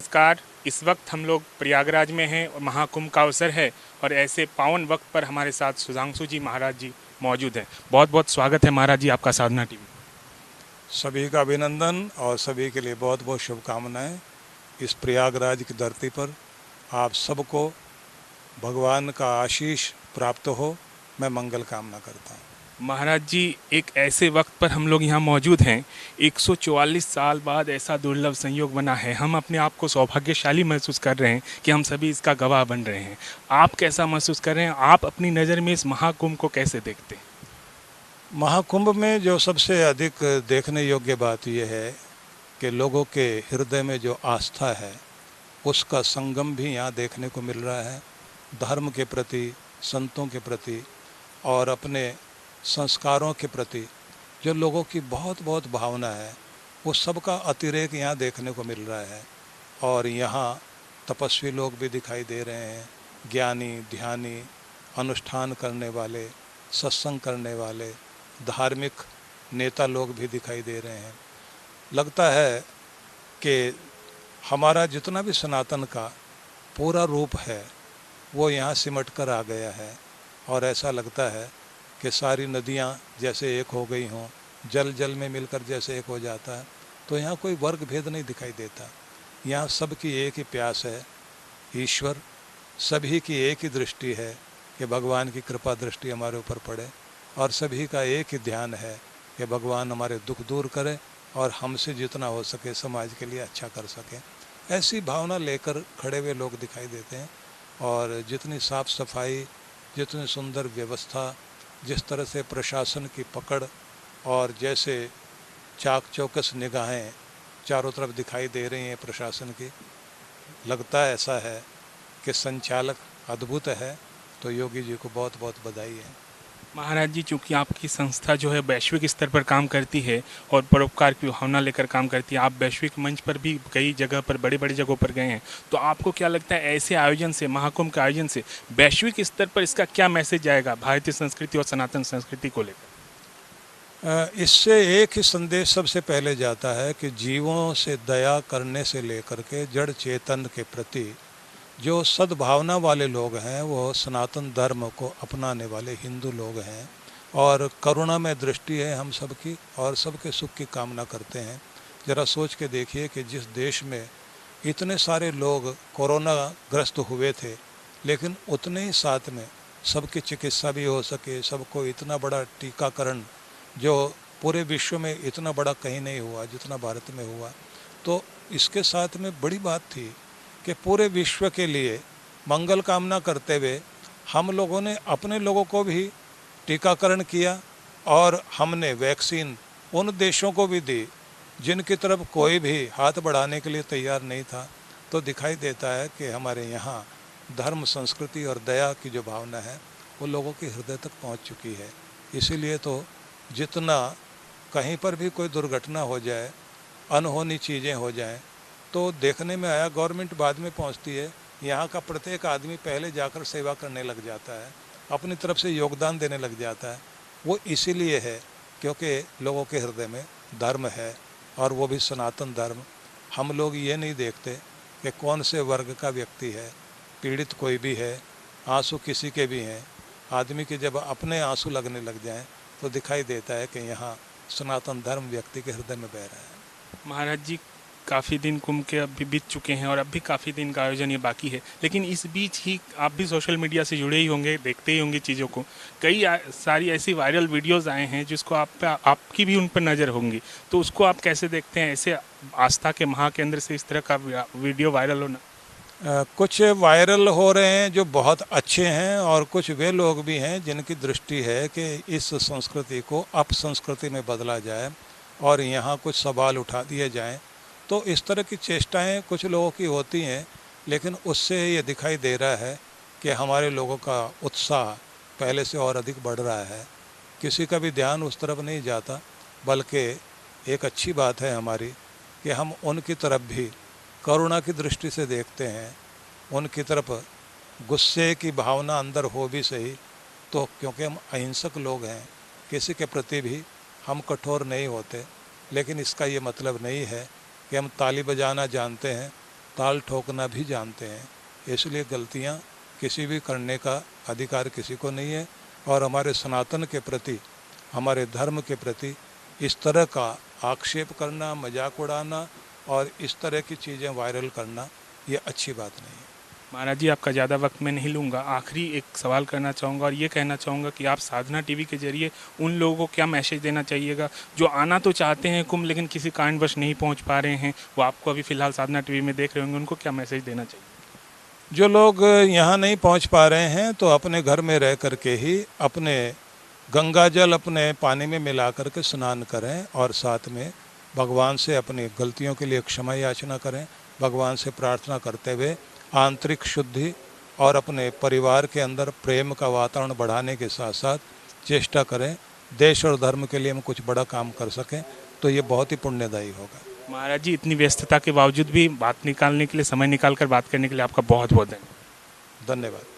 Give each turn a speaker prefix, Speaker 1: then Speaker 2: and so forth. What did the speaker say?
Speaker 1: नमस्कार। इस वक्त हम लोग प्रयागराज में हैं और महाकुंभ का अवसर है और ऐसे पावन वक्त पर हमारे साथ सुधांशु जी महाराज जी मौजूद हैं। बहुत बहुत स्वागत है महाराज जी आपका साधना टीवी।
Speaker 2: सभी का अभिनंदन और सभी के लिए बहुत बहुत शुभकामनाएं। इस प्रयागराज की धरती पर आप सबको भगवान का आशीष प्राप्त हो, मैं मंगल कामना करता हूं।
Speaker 1: महाराज जी, एक ऐसे वक्त पर हम लोग यहाँ मौजूद हैं। 144 साल बाद ऐसा दुर्लभ संयोग बना है। हम अपने आप को सौभाग्यशाली महसूस कर रहे हैं कि हम सभी इसका गवाह बन रहे हैं। आप कैसा महसूस कर रहे हैं? आप अपनी नज़र में इस महाकुंभ को कैसे देखते हैं?
Speaker 2: महाकुंभ में जो सबसे अधिक देखने योग्य बात यह है कि लोगों के हृदय में जो आस्था है उसका संगम भी यहाँ देखने को मिल रहा है। धर्म के प्रति, संतों के प्रति और अपने संस्कारों के प्रति जो लोगों की बहुत बहुत भावना है वो सबका अतिरेक यहाँ देखने को मिल रहा है। और यहाँ तपस्वी लोग भी दिखाई दे रहे हैं, ज्ञानी, ध्यानी, अनुष्ठान करने वाले, सत्संग करने वाले, धार्मिक नेता लोग भी दिखाई दे रहे हैं। लगता है कि हमारा जितना भी सनातन का पूरा रूप है वो यहाँ सिमट कर आ गया है। और ऐसा लगता है कि सारी नदियाँ जैसे एक हो गई हों, जल जल में मिलकर जैसे एक हो जाता है। तो यहाँ कोई वर्ग भेद नहीं दिखाई देता। यहाँ सबकी एक ही प्यास है, ईश्वर। सभी की एक ही दृष्टि है कि भगवान की कृपा दृष्टि हमारे ऊपर पड़े। और सभी का एक ही ध्यान है कि भगवान हमारे दुख दूर करे और हमसे जितना हो सके समाज के लिए अच्छा कर सके। ऐसी भावना लेकर खड़े हुए लोग दिखाई देते हैं। और जितनी साफ़ सफाई, जितनी सुंदर व्यवस्था, जिस तरह से प्रशासन की पकड़ और जैसे चाक चौकस निगाहें चारों तरफ दिखाई दे रही हैं प्रशासन की, लगता है ऐसा है कि संचालक अद्भुत है। तो योगी जी को बहुत बहुत बधाई है।
Speaker 1: महाराज जी, चूँकि आपकी संस्था जो है वैश्विक स्तर पर काम करती है और परोपकार की भावना लेकर काम करती है, आप वैश्विक मंच पर भी कई जगह पर बड़े बड़े जगहों पर गए हैं, तो आपको क्या लगता है ऐसे आयोजन से, महाकुंभ के आयोजन से वैश्विक स्तर पर इसका क्या मैसेज जाएगा भारतीय संस्कृति और सनातन संस्कृति को लेकर?
Speaker 2: इससे एक ही संदेश सबसे पहले जाता है कि जीवों से दया करने से लेकर के जड़ चेतन के प्रति जो सद्भावना वाले लोग हैं वो सनातन धर्म को अपनाने वाले हिंदू लोग हैं। और करुणा में दृष्टि है हम सबकी और सबके सुख की कामना करते हैं। ज़रा सोच के देखिए कि जिस देश में इतने सारे लोग कोरोना ग्रस्त हुए थे लेकिन उतने ही साथ में सबकी चिकित्सा भी हो सके, सबको इतना बड़ा टीकाकरण जो पूरे विश्व में इतना बड़ा कहीं नहीं हुआ जितना भारत में हुआ। तो इसके साथ में बड़ी बात थी कि पूरे विश्व के लिए मंगल कामना करते हुए हम लोगों ने अपने लोगों को भी टीकाकरण किया और हमने वैक्सीन उन देशों को भी दी जिनकी तरफ कोई भी हाथ बढ़ाने के लिए तैयार नहीं था। तो दिखाई देता है कि हमारे यहाँ धर्म, संस्कृति और दया की जो भावना है वो लोगों के हृदय तक पहुँच चुकी है। इसीलिए तो जितना कहीं पर भी कोई दुर्घटना हो जाए, अनहोनी चीज़ें हो जाएं, तो देखने में आया गवर्नमेंट बाद में पहुंचती है। यहाँ का प्रत्येक आदमी पहले जाकर सेवा करने लग जाता है, अपनी तरफ से योगदान देने लग जाता है। वो इसीलिए है क्योंकि लोगों के हृदय में धर्म है और वो भी सनातन धर्म। हम लोग ये नहीं देखते कि कौन से वर्ग का व्यक्ति है, पीड़ित कोई भी है, आंसू किसी के भी हैं। आदमी के जब अपने आंसू लगने लग जाएं तो दिखाई देता है कि यहाँ सनातन धर्म व्यक्ति के हृदय में बह रहा है।
Speaker 1: महाराज जी, काफ़ी दिन कुंभ के अभी बीत चुके हैं और अब भी काफ़ी दिन का आयोजन ये बाकी है, लेकिन इस बीच ही आप भी सोशल मीडिया से जुड़े ही होंगे, देखते ही होंगे चीज़ों को। कई सारी ऐसी वायरल वीडियोस आए हैं जिसको आपकी भी उन पर नज़र होंगी, तो उसको आप कैसे देखते हैं, ऐसे आस्था के महाकेंद्र से इस तरह का वीडियो वायरल होना?
Speaker 2: कुछ वायरल हो रहे हैं जो बहुत अच्छे हैं और कुछ वे लोग भी हैं जिनकी दृष्टि है कि इस संस्कृति को अपसंस्कृति में बदला जाए और यहाँ कुछ सवाल उठा दिए जाएं। तो इस तरह की चेष्टाएं कुछ लोगों की होती हैं, लेकिन उससे ये दिखाई दे रहा है कि हमारे लोगों का उत्साह पहले से और अधिक बढ़ रहा है। किसी का भी ध्यान उस तरफ नहीं जाता, बल्कि एक अच्छी बात है हमारी कि हम उनकी तरफ भी करुणा की दृष्टि से देखते हैं। उनकी तरफ गुस्से की भावना अंदर हो भी सही, तो क्योंकि हम अहिंसक लोग हैं, किसी के प्रति भी हम कठोर नहीं होते। लेकिन इसका ये मतलब नहीं है कि हम ताली बजाना जानते हैं, ताल ठोकना भी जानते हैं। इसलिए गलतियां किसी भी करने का अधिकार किसी को नहीं है। और हमारे सनातन के प्रति, हमारे धर्म के प्रति इस तरह का आक्षेप करना, मजाक उड़ाना और इस तरह की चीज़ें वायरल करना, ये अच्छी बात नहीं है।
Speaker 1: महाराज जी, आपका ज़्यादा वक्त मैं नहीं लूँगा। आखिरी एक सवाल करना चाहूँगा और ये कहना चाहूँगा कि आप साधना टीवी के जरिए उन लोगों को क्या मैसेज देना चाहिएगा जो आना तो चाहते हैं कुंभ लेकिन किसी कारणवश नहीं पहुँच पा रहे हैं, वो आपको अभी फ़िलहाल साधना टीवी में देख रहे होंगे, उनको क्या मैसेज देना चाहिए?
Speaker 2: जो लोग यहाँ नहीं पहुँच पा रहे हैं तो अपने घर में रह कर के ही अपने गंगा जल अपने पानी में मिला कर के स्नान करें और साथ में भगवान से अपनी गलतियों के लिए क्षमा याचना करें। भगवान से प्रार्थना करते हुए आंतरिक शुद्धि और अपने परिवार के अंदर प्रेम का वातावरण बढ़ाने के साथ साथ चेष्टा करें देश और धर्म के लिए हम कुछ बड़ा काम कर सकें, तो ये बहुत ही पुण्यदायी होगा।
Speaker 1: महाराज जी, इतनी व्यस्तता के बावजूद भी बात निकालने के लिए, समय निकाल कर बात करने के लिए आपका बहुत बहुत धन्यवाद।
Speaker 2: धन्यवाद।